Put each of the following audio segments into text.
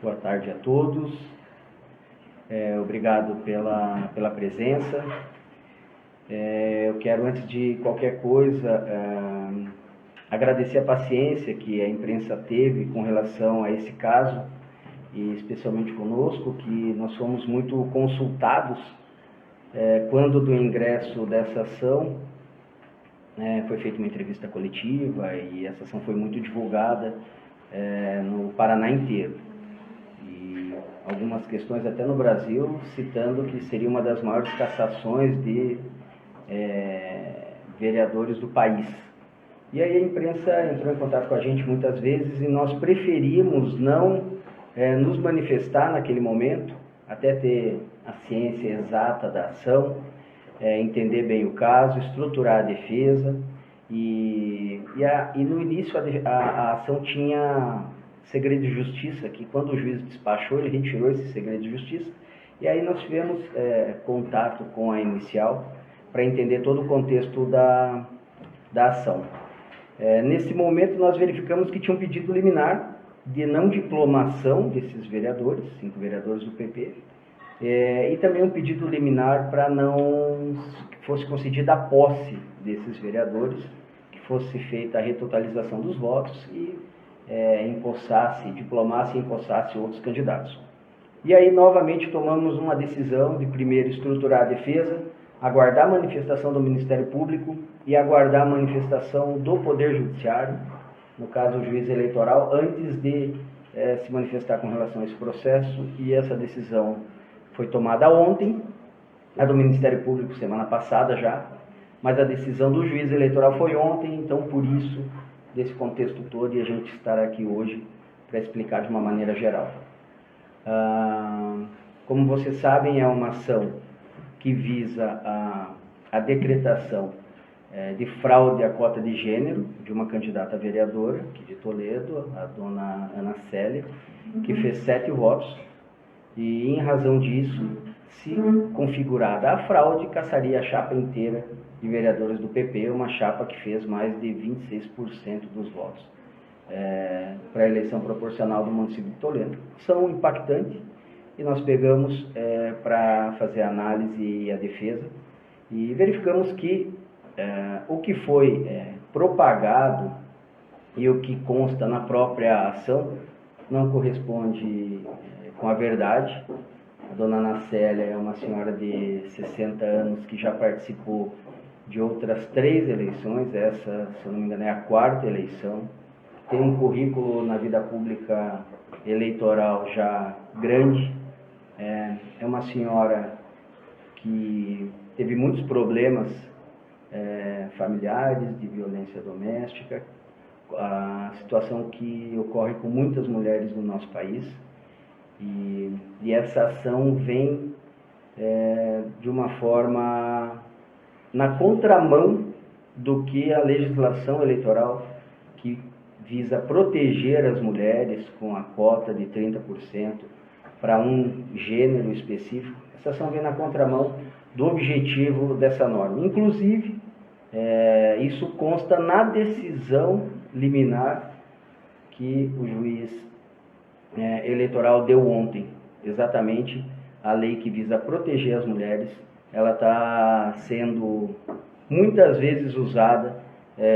Boa tarde a todos. Obrigado pela presença. Eu quero, antes de qualquer coisa, agradecer a paciência que a imprensa teve com relação a esse caso, e especialmente conosco, que nós fomos muito consultados quando do ingresso dessa ação. Foi feita uma entrevista coletiva e essa ação foi muito divulgada no Paraná inteiro. E algumas questões até no Brasil, citando que seria uma das maiores cassações de vereadores do país. E aí a imprensa entrou em contato com a gente muitas vezes e nós preferimos não nos manifestar naquele momento, até ter a ciência exata da ação, entender bem o caso, estruturar a defesa. E no início a ação tinha segredo de justiça, que quando o juiz despachou, ele retirou esse segredo de justiça, e aí nós tivemos contato com a inicial para entender todo o contexto da ação. Nesse momento nós verificamos que tinha um pedido liminar de não diplomação desses vereadores, 5 vereadores do PP, e também um pedido liminar para não fosse concedida a posse desses vereadores, que fosse feita a retotalização dos votos e diplomasse e empossasse outros candidatos. E aí novamente tomamos uma decisão de primeiro estruturar a defesa, aguardar a manifestação do Ministério Público e aguardar a manifestação do Poder Judiciário, no caso o juiz eleitoral, antes de se manifestar com relação a esse processo, e essa decisão foi tomada ontem, a do Ministério Público semana passada já, mas a decisão do juiz eleitoral foi ontem, então por isso, desse contexto todo, e a gente estar aqui hoje para explicar de uma maneira geral. Como vocês sabem, é uma ação que visa a decretação de fraude à cota de gênero de uma candidata a vereadora, aqui de Toledo, a dona Ana Célia, que fez 7 votos, e em razão disso, se configurada a fraude, cassaria a chapa inteira de vereadores do PP, uma chapa que fez mais de 26% dos votos para a eleição proporcional do município de Toledo. São impactantes, e nós pegamos para fazer a análise e a defesa, e verificamos que o que foi propagado e o que consta na própria ação não corresponde com a verdade. A dona Ana Célia é uma senhora de 60 anos que já participou de outras 3 eleições, essa, se eu não me engano, é a 4ª eleição. Tem um currículo na vida pública eleitoral já grande. É uma senhora que teve muitos problemas familiares, de violência doméstica, a situação que ocorre com muitas mulheres no nosso país. E essa ação vem de uma forma na contramão do que a legislação eleitoral, que visa proteger as mulheres com a cota de 30% para um gênero específico. Essa ação vem na contramão do objetivo dessa norma. Inclusive, isso consta na decisão liminar que o juiz eleitoral deu ontem. Exatamente a lei que visa proteger as mulheres, ela está sendo muitas vezes usada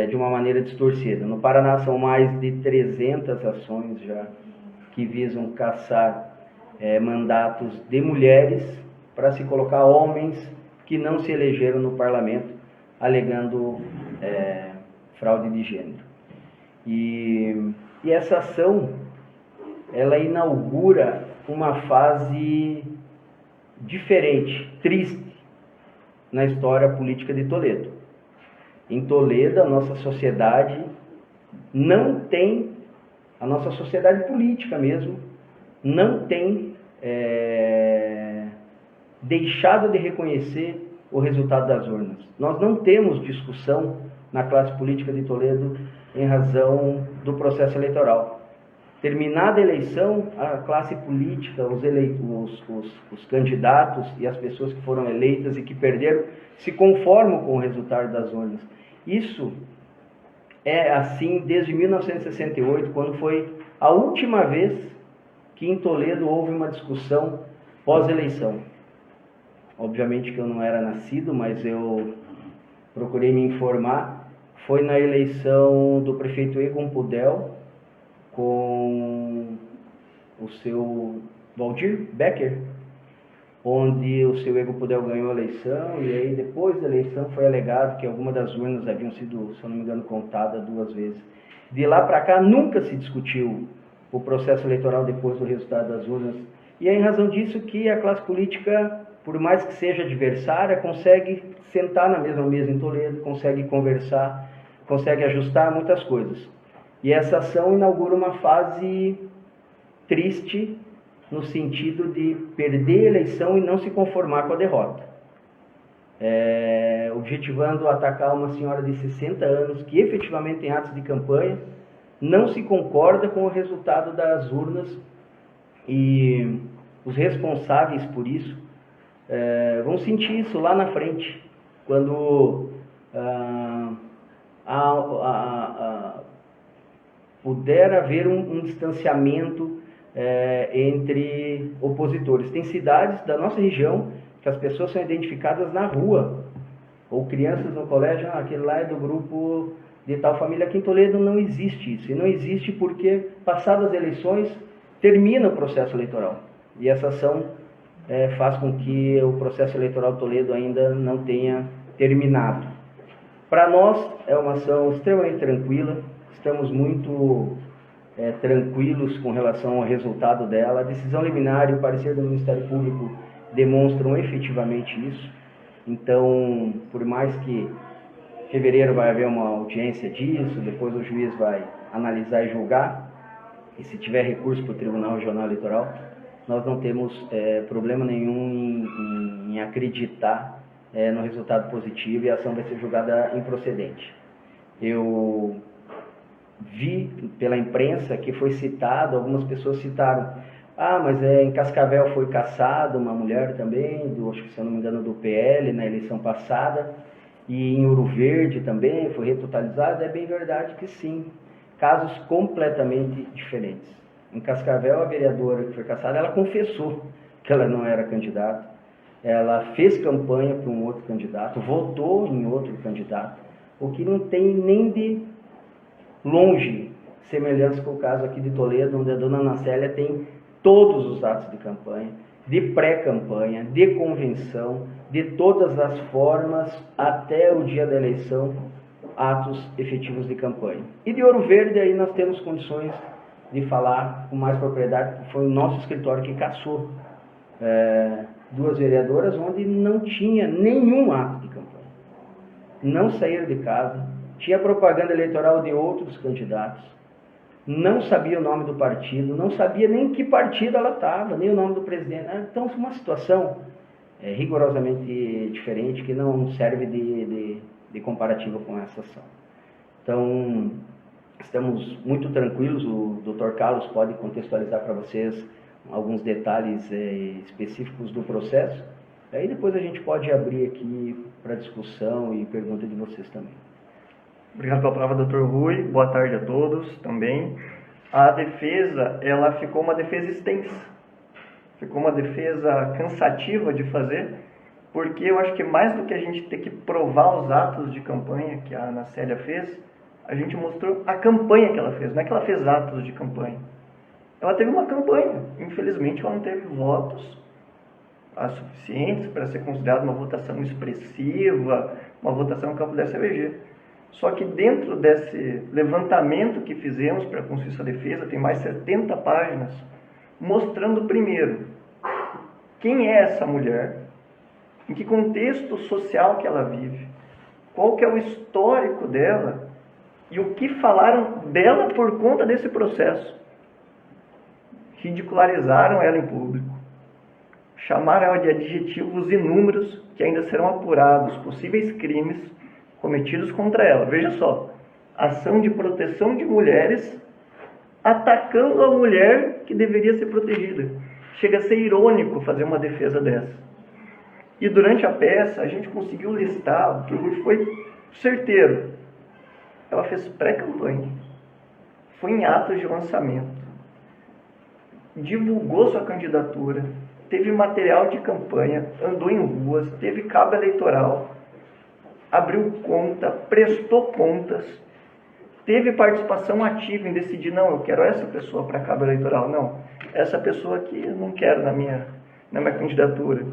de uma maneira distorcida. No Paraná são mais de 300 ações já que visam cassar mandatos de mulheres para se colocar homens que não se elegeram no parlamento, alegando fraude de gênero. E essa ação, ela inaugura uma fase diferente, triste, na história política de Toledo. Em Toledo, a nossa sociedade a nossa sociedade política mesmo, não tem deixado de reconhecer o resultado das urnas. Nós não temos discussão na classe política de Toledo em razão do processo eleitoral. Terminada a eleição, a classe política, os candidatos e as pessoas que foram eleitas e que perderam se conformam com o resultado das urnas. Isso é assim desde 1968, quando foi a última vez que em Toledo houve uma discussão pós-eleição. Obviamente que eu não era nascido, mas eu procurei me informar. Foi na eleição do prefeito Egon Pudel com o seu Valdir Becker, onde o seu Egon Pudel ganhou a eleição, e aí depois da eleição foi alegado que algumas das urnas haviam sido, se eu não me engano, contadas 2 vezes. De lá para cá nunca se discutiu o processo eleitoral depois do resultado das urnas, e é em razão disso que a classe política, por mais que seja adversária, consegue sentar na mesma mesa em Toledo, consegue conversar, consegue ajustar muitas coisas. E essa ação inaugura uma fase triste, no sentido de perder a eleição e não se conformar com a derrota. Objetivando atacar uma senhora de 60 anos, que efetivamente em atos de campanha não se concorda com o resultado das urnas, e os responsáveis por isso vão sentir isso lá na frente, quando puder haver um distanciamento entre opositores. Tem cidades da nossa região que as pessoas são identificadas na rua, ou crianças no colégio, aquele lá é do grupo de tal família. Aqui em Toledo não existe isso, e não existe porque, passadas as eleições, termina o processo eleitoral, e essa ação faz com que o processo eleitoral de Toledo ainda não tenha terminado. Para nós é uma ação extremamente tranquila, estamos muito tranquilos com relação ao resultado dela. A decisão liminar e o parecer do Ministério Público demonstram efetivamente isso. Então, por mais que em fevereiro vai haver uma audiência disso, depois o juiz vai analisar e julgar, e se tiver recurso para o Tribunal Regional Eleitoral, nós não temos problema nenhum em acreditar no resultado positivo, e a ação vai ser julgada improcedente. Eu vi pela imprensa que foi citado, algumas pessoas citaram, mas em Cascavel foi cassada uma mulher também, acho que se eu não me engano do PL, na eleição passada, e em Ouro Verde também foi retotalizada. É bem verdade que sim, casos completamente diferentes. Em Cascavel, a vereadora que foi cassada, ela confessou que ela não era candidata, ela fez campanha para um outro candidato, votou em outro candidato, o que não tem nem de longe semelhança com o caso aqui de Toledo, onde a dona Ana Célia tem todos os atos de campanha, de pré-campanha, de convenção, de todas as formas, até o dia da eleição, atos efetivos de campanha. E de Ouro Verde, aí nós temos condições de falar com mais propriedade, porque foi o nosso escritório que cassou 2 vereadoras, onde não tinha nenhum ato de campanha. Não saíram de casa, tinha propaganda eleitoral de outros candidatos, não sabia o nome do partido, não sabia nem que partido ela estava, nem o nome do presidente. Então, uma situação rigorosamente diferente, que não serve de comparativo com essa ação. Então, estamos muito tranquilos. O Dr. Carlos pode contextualizar para vocês alguns detalhes específicos do processo. Aí depois a gente pode abrir aqui para discussão e pergunta de vocês também. Obrigado pela palavra, Dr. Rui. Boa tarde a todos também. A defesa, ela ficou uma defesa extensa. Ficou uma defesa cansativa de fazer, porque eu acho que mais do que a gente ter que provar os atos de campanha que a Ana Célia fez, a gente mostrou a campanha que ela fez. Não é que ela fez atos de campanha. Ela teve uma campanha. Infelizmente, ela não teve votos suficientes para ser considerada uma votação expressiva, uma votação que ela pudesse eleger. Só que dentro desse levantamento que fizemos para construir essa defesa, tem mais de 70 páginas, mostrando primeiro quem é essa mulher, em que contexto social que ela vive, qual que é o histórico dela e o que falaram dela por conta desse processo. Ridicularizaram ela em público, chamaram ela de adjetivos inúmeros que ainda serão apurados, possíveis crimes cometidos contra ela. Veja só, ação de proteção de mulheres atacando a mulher que deveria ser protegida. Chega a ser irônico fazer uma defesa dessa. E durante a peça a gente conseguiu listar, o que foi certeiro. Ela fez pré-campanha, foi em atos de lançamento, divulgou sua candidatura, teve material de campanha, andou em ruas, teve cabo eleitoral, abriu conta, prestou contas, teve participação ativa em decidir, não, eu quero essa pessoa para cabo eleitoral, não, essa pessoa aqui eu não quero na minha candidatura.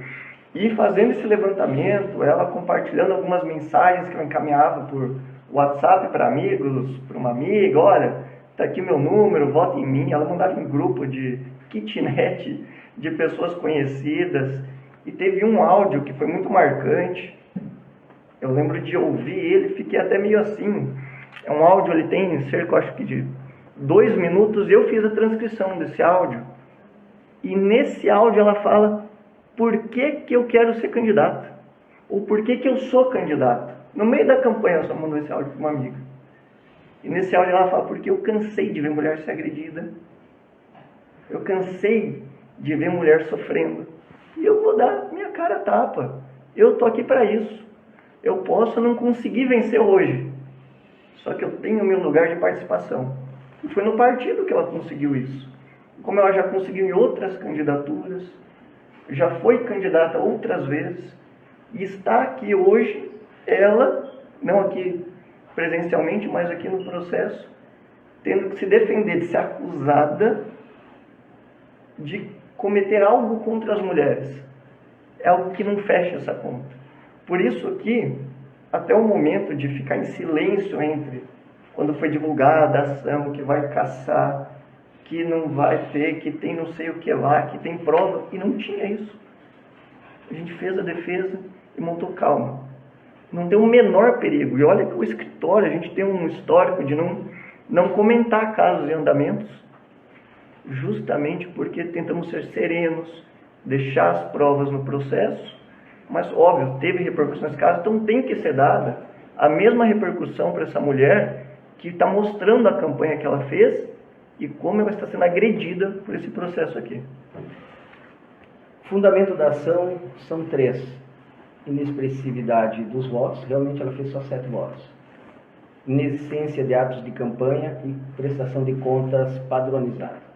E fazendo esse levantamento, ela compartilhando algumas mensagens que eu encaminhava por WhatsApp para amigos, para uma amiga, olha, tá aqui meu número, vota em mim. Ela mandava em grupo de kitnet, de pessoas conhecidas. E teve um áudio que foi muito marcante. Eu lembro de ouvir ele, fiquei até meio assim. É um áudio, ele tem cerca, acho que de 2 minutos. Eu fiz a transcrição desse áudio. E nesse áudio ela fala por que eu quero ser candidata. Ou por que eu sou candidata. No meio da campanha ela só mandou esse áudio para uma amiga. E nesse áudio ela fala, porque eu cansei de ver mulher ser agredida. Eu cansei de ver mulher sofrendo. E eu vou dar minha cara a tapa. Eu tô aqui para isso. Eu posso não conseguir vencer hoje. Só que eu tenho meu lugar de participação. E foi no partido que ela conseguiu isso. Como ela já conseguiu em outras candidaturas, já foi candidata outras vezes, e está aqui hoje, ela, não aqui presencialmente, mas aqui no processo, tendo que se defender de ser acusada de cometer algo contra as mulheres. É algo que não fecha essa conta. Por isso que, até o momento de ficar em silêncio entre quando foi divulgada a ação, que vai caçar, que não vai ter, que tem não sei o que lá, que tem prova, e não tinha isso. A gente fez a defesa e montou calma. Não tem o menor perigo. E olha que o escritório, a gente tem um histórico de não comentar casos e andamentos, justamente porque tentamos ser serenos, deixar as provas no processo, mas óbvio, teve repercussão nesse caso, então tem que ser dada a mesma repercussão para essa mulher que está mostrando a campanha que ela fez e como ela está sendo agredida por esse processo aqui. Fundamento da ação são 3. Inexpressividade dos votos, realmente ela fez só 7 votos. Inexistência de atos de campanha e prestação de contas padronizada.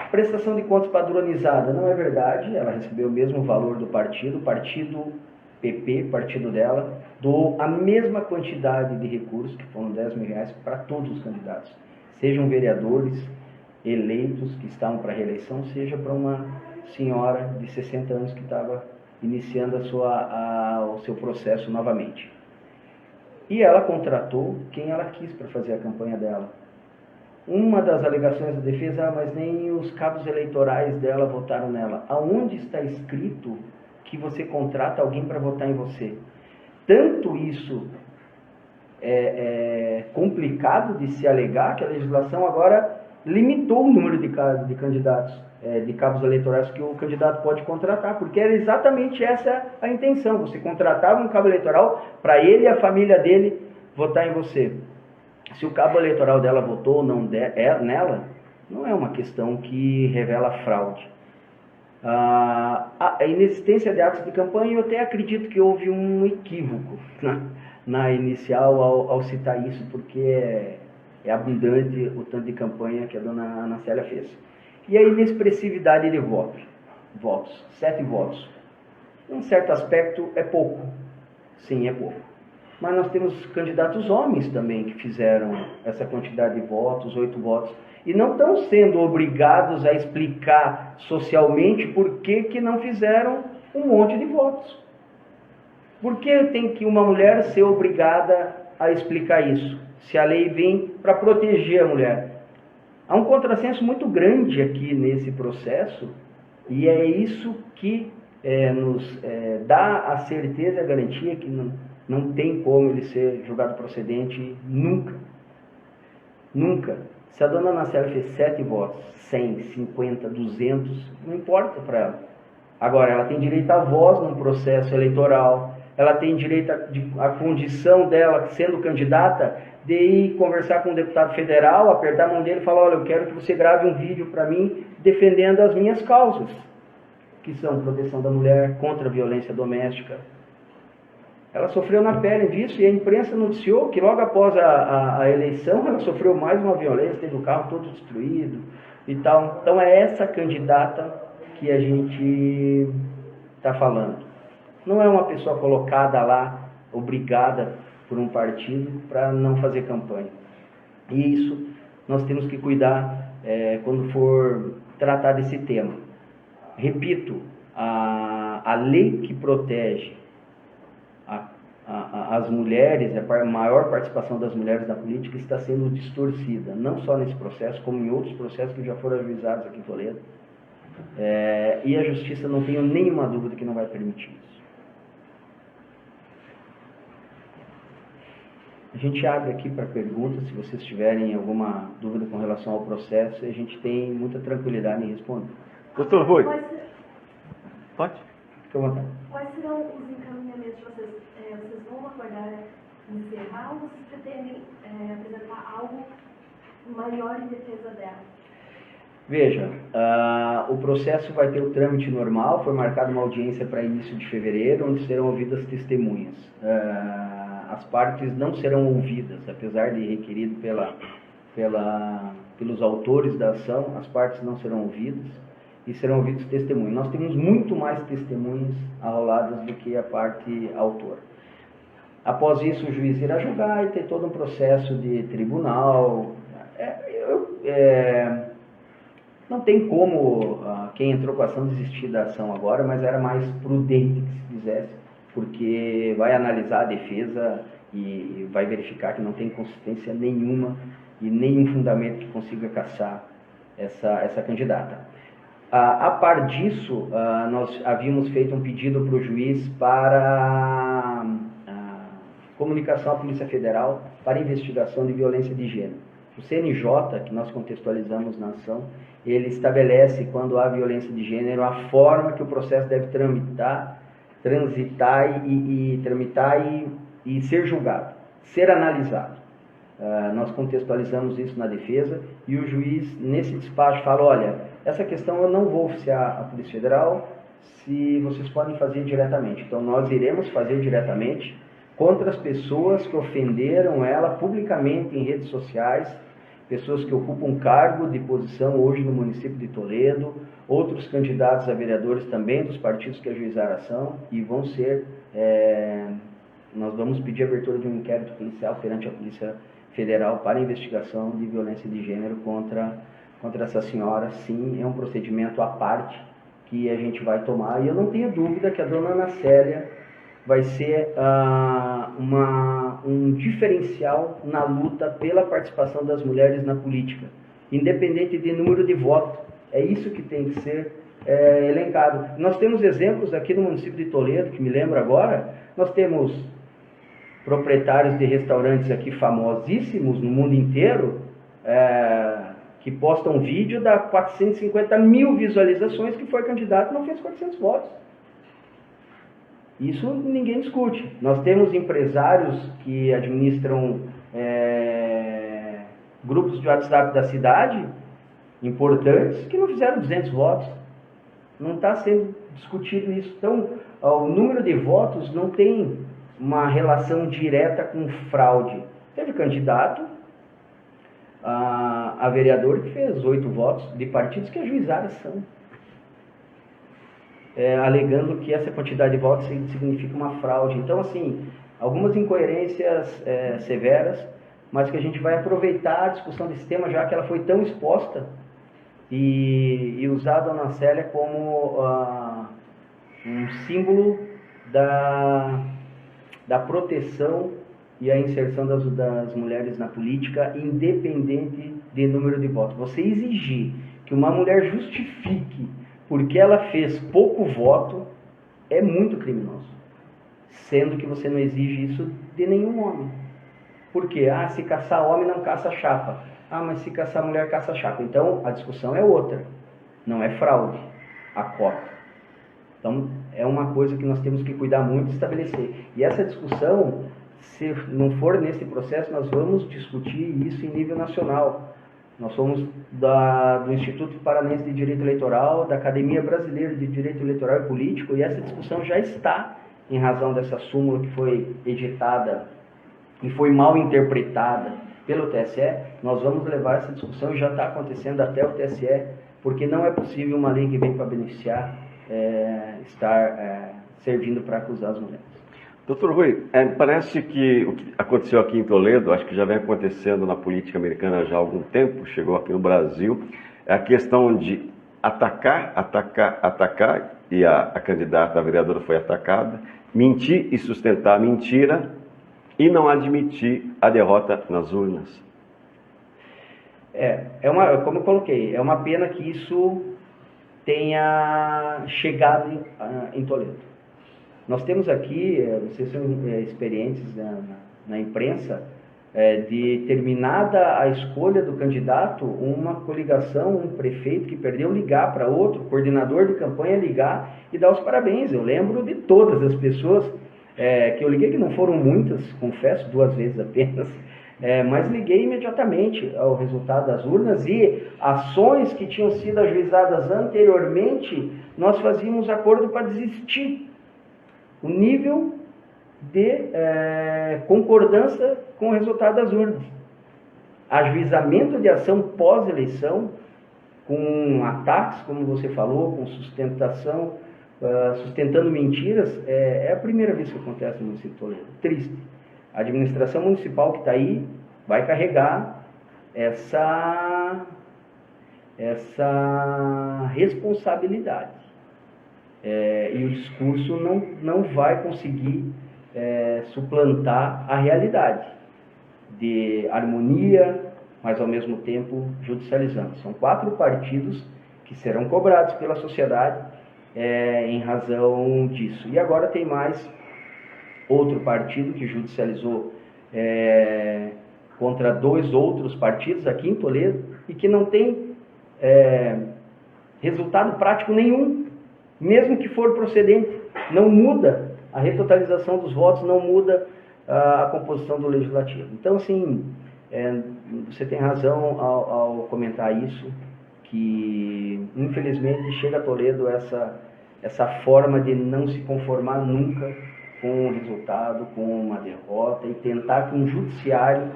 Prestação de contas padronizada não é verdade, ela recebeu o mesmo valor do partido, o partido PP, partido dela, doou a mesma quantidade de recursos, que foram R$10 mil, para todos os candidatos, sejam vereadores eleitos que estavam para reeleição, seja para uma senhora de 60 anos que estava iniciando o seu processo novamente. E ela contratou quem ela quis para fazer a campanha dela. Uma das alegações da defesa, mas nem os cabos eleitorais dela votaram nela. Aonde está escrito que você contrata alguém para votar em você? Tanto isso é complicado de se alegar que a legislação agora limitou o número de candidatos, de cabos eleitorais que o candidato pode contratar, porque era exatamente essa a intenção. Você contratava um cabo eleitoral para ele e a família dele votar em você. Se o cabo eleitoral dela votou ou não nela, não é uma questão que revela fraude. A inexistência de atos de campanha, eu até acredito que houve um equívoco na inicial ao citar isso, porque é abundante o tanto de campanha que a dona Ana Célia fez. E a inexpressividade de votos, 7 votos. Em um certo aspecto é pouco, sim, é pouco. Mas nós temos candidatos homens também que fizeram essa quantidade de votos, 8 votos, e não estão sendo obrigados a explicar socialmente por que não fizeram um monte de votos. Por que tem que uma mulher ser obrigada a explicar isso, se a lei vem para proteger a mulher? Há um contrassenso muito grande aqui nesse processo, e é isso que nos dá a certeza e a garantia que não tem como ele ser julgado procedente nunca. Nunca. Se a dona Ana Célia fez 7 votos, 100, 50, 200, não importa para ela. Agora, ela tem direito à voz num processo eleitoral, ela tem direito à condição dela, sendo candidata, de ir conversar com um deputado federal, apertar a mão dele e falar, olha, eu quero que você grave um vídeo para mim defendendo as minhas causas, que são proteção da mulher, contra a violência doméstica. Ela sofreu na pele disso e a imprensa noticiou que logo após a eleição ela sofreu mais uma violência, teve o carro todo destruído e tal. Então é essa candidata que a gente está falando. Não é uma pessoa colocada lá, obrigada por um partido para não fazer campanha. E isso nós temos que cuidar quando for tratar desse tema. Repito, a lei que protege as mulheres, a maior participação das mulheres na política está sendo distorcida, não só nesse processo, como em outros processos que já foram ajuizados aqui em Toledo. E a justiça, não tenho nenhuma dúvida que não vai permitir isso. A gente abre aqui para perguntas, se vocês tiverem alguma dúvida com relação ao processo, a gente tem muita tranquilidade em responder. Doutor Rui, pode? Fique à vontade. Quais serão os encaminhamentos de vocês? Vocês vão acordar encerrar ou vocês pretendem apresentar algo maior em defesa dela? Veja, o processo vai ter o trâmite normal, foi marcada uma audiência para início de fevereiro, onde serão ouvidas testemunhas. As partes não serão ouvidas, apesar de requerido pelos autores da ação, as partes não serão ouvidas e serão ouvidos testemunhas. Nós temos muito mais testemunhas arroladas do que a parte autora. Após isso, o juiz irá julgar e ter todo um processo de tribunal. Não tem como quem entrou com a ação desistir da ação agora, mas era mais prudente que se fizesse, porque vai analisar a defesa e vai verificar que não tem consistência nenhuma e nenhum fundamento que consiga cassar essa candidata. A par disso, nós havíamos feito um pedido para o juiz para comunicação à Polícia Federal para investigação de violência de gênero. O CNJ, que nós contextualizamos na ação, ele estabelece, quando há violência de gênero, a forma que o processo deve transitar e ser julgado, ser analisado. Nós contextualizamos isso na defesa e o juiz, nesse despacho, fala, olha, essa questão eu não vou oficiar à Polícia Federal, se vocês podem fazer diretamente. Então nós iremos fazer diretamente contra as pessoas que ofenderam ela publicamente em redes sociais, pessoas que ocupam cargo de posição hoje no município de Toledo, outros candidatos a vereadores também dos partidos que ajuizaram a ação, e vão ser, nós vamos pedir a abertura de um inquérito policial perante a Polícia Federal para investigação de violência de gênero contra essa senhora. Sim, é um procedimento à parte que a gente vai tomar, e eu não tenho dúvida que a dona Ana Célia vai ser um diferencial na luta pela participação das mulheres na política, independente de número de votos. É isso que tem que ser elencado. Nós temos exemplos aqui no município de Toledo, que me lembro agora, nós temos proprietários de restaurantes aqui famosíssimos no mundo inteiro, que postam vídeo, dá 450 mil visualizações, que foi candidato e não fez 400 votos. Isso ninguém discute. Nós temos empresários que administram grupos de WhatsApp da cidade, importantes, que não fizeram 200 votos. Não está sendo discutido isso. Então, o número de votos não tem uma relação direta com fraude. Teve candidato a vereador que fez 8 votos de partidos que ajuizaram a ação. Alegando que essa quantidade de votos significa uma fraude. Então, assim, algumas incoerências severas, mas que a gente vai aproveitar a discussão desse tema, já que ela foi tão exposta, e usar a dona Célia como um símbolo da proteção e a inserção das mulheres na política, independente de número de votos. Você exigir que uma mulher justifique porque ela fez pouco voto, é muito criminoso. Sendo que você não exige isso de nenhum homem. Por quê? Se caçar homem, não caça chapa. Mas se caçar mulher, caça chapa. Então, a discussão é outra. Não é fraude, a cota. Então, é uma coisa que nós temos que cuidar muito de estabelecer. E essa discussão, se não for nesse processo, nós vamos discutir isso em nível nacional. Nós somos do Instituto Paranense de Direito Eleitoral, da Academia Brasileira de Direito Eleitoral e Político, e essa discussão já está em razão dessa súmula que foi editada e foi mal interpretada pelo TSE, nós vamos levar essa discussão, e já está acontecendo até o TSE, porque não é possível uma lei que vem para beneficiar estar servindo para acusar as mulheres. Doutor Rui, parece que o que aconteceu aqui em Toledo, acho que já vem acontecendo na política americana já há algum tempo, chegou aqui no Brasil, é a questão de atacar, e a candidata, a vereadora foi atacada, mentir e sustentar a mentira e não admitir a derrota nas urnas. Como eu coloquei, é uma pena que isso tenha chegado em Toledo. Nós temos aqui, vocês são experientes na imprensa, de terminada a escolha do candidato, uma coligação, um prefeito que perdeu ligar para outro, coordenador de campanha ligar e dar os parabéns. Eu lembro de todas as pessoas que eu liguei, que não foram muitas, confesso, 2 vezes apenas, mas liguei imediatamente ao resultado das urnas, e ações que tinham sido ajuizadas anteriormente, nós fazíamos acordo para desistir. O nível de concordância com o resultado das urnas. Ajuizamento de ação pós-eleição, com ataques, como você falou, com sustentação, sustentando mentiras, é a primeira vez que acontece no município de Toledo. Triste. A administração municipal que está aí vai carregar essa responsabilidade. E o discurso não vai conseguir suplantar a realidade de harmonia, mas ao mesmo tempo judicializando. São 4 partidos que serão cobrados pela sociedade em razão disso. E agora tem mais outro partido que judicializou contra 2 outros partidos aqui em Toledo e que não tem resultado prático nenhum, mesmo que for procedente. Não muda a retotalização dos votos, não muda a composição do legislativo. Então, assim, você tem razão ao comentar isso, que infelizmente chega a Toledo essa forma de não se conformar nunca com o resultado, com uma derrota, e tentar que um judiciário...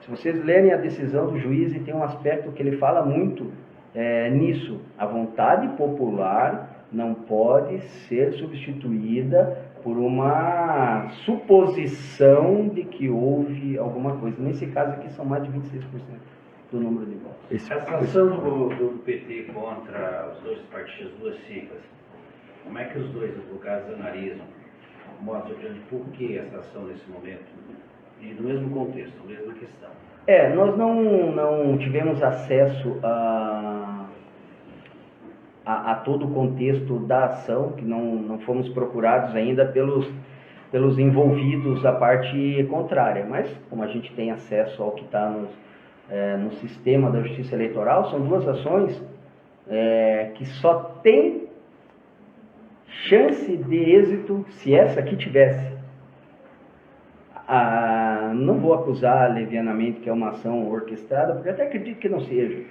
Se vocês lerem a decisão do juiz, tem um aspecto que ele fala muito nisso. A vontade popular não pode ser substituída por uma suposição de que houve alguma coisa. Nesse caso aqui são mais de 26% do número de votos. A sanção do PT contra os 2 partidos, 2 siglas, como é que os 2 advogados analisam? Mostra por que essa ação nesse momento? E no mesmo contexto, a mesma questão. Nós não tivemos acesso a todo o contexto da ação, que não fomos procurados ainda pelos envolvidos, a parte contrária. Mas, como a gente tem acesso ao que está no sistema da Justiça Eleitoral, são 2 ações que só tem chance de êxito se essa aqui tivesse. Não vou acusar levianamente que é uma ação orquestrada, porque até acredito que não seja,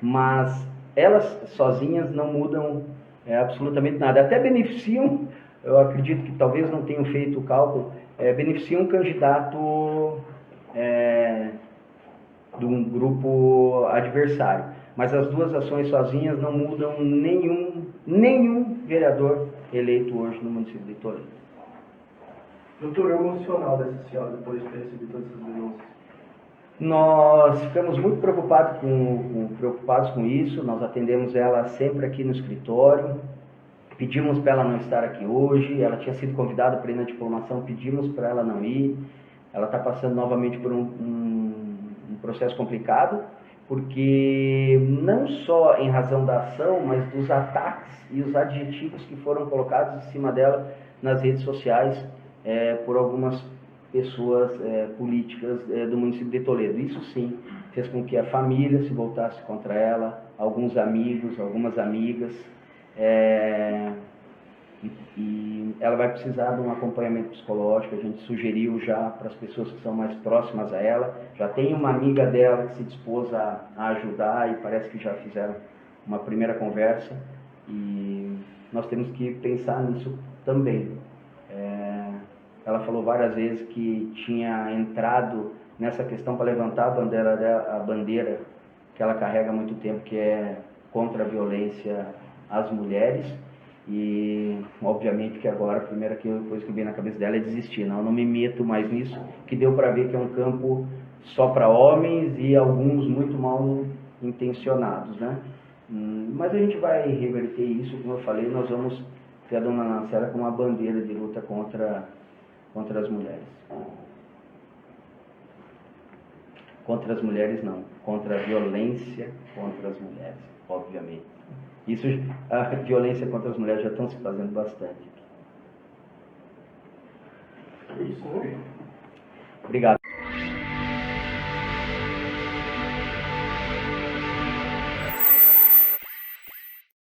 mas elas sozinhas não mudam absolutamente nada. Até beneficiam, eu acredito que talvez não tenham feito o cálculo, beneficiam um candidato de um grupo adversário. Mas as 2 ações sozinhas não mudam nenhum vereador eleito hoje no município de Toledo. Doutor, é emocional dessa senhora depois de ter recebido todas essas denúncias? Nós ficamos muito preocupados com isso. Nós atendemos ela sempre aqui no escritório, pedimos para ela não estar aqui hoje. Ela tinha sido convidada para ir na diplomação, pedimos para ela não ir. Ela está passando novamente por um processo complicado, porque não só em razão da ação, mas dos ataques e os adjetivos que foram colocados em cima dela nas redes sociais por algumas pessoas políticas do município de Toledo. Isso sim fez com que a família se voltasse contra ela, alguns amigos, algumas amigas, e ela vai precisar de um acompanhamento psicológico. A gente sugeriu já para as pessoas que são mais próximas a ela. Já tem uma amiga dela que se dispôs a ajudar, e parece que já fizeram uma primeira conversa, e nós temos que pensar nisso também. ela falou várias vezes que tinha entrado nessa questão para levantar a bandeira que ela carrega há muito tempo, que é contra a violência às mulheres. E obviamente que agora a primeira coisa que vem na cabeça dela é desistir. Não, eu não me meto mais nisso, que deu para ver que é um campo só para homens e alguns muito mal intencionados, né? Mas a gente vai reverter isso, como eu falei, nós vamos ter a Dona Nancélia como uma bandeira de luta contra as mulheres. Contra as mulheres não, contra a violência contra as mulheres, obviamente. Isso, a violência contra as mulheres já estão se fazendo bastante. É isso, né? Obrigado.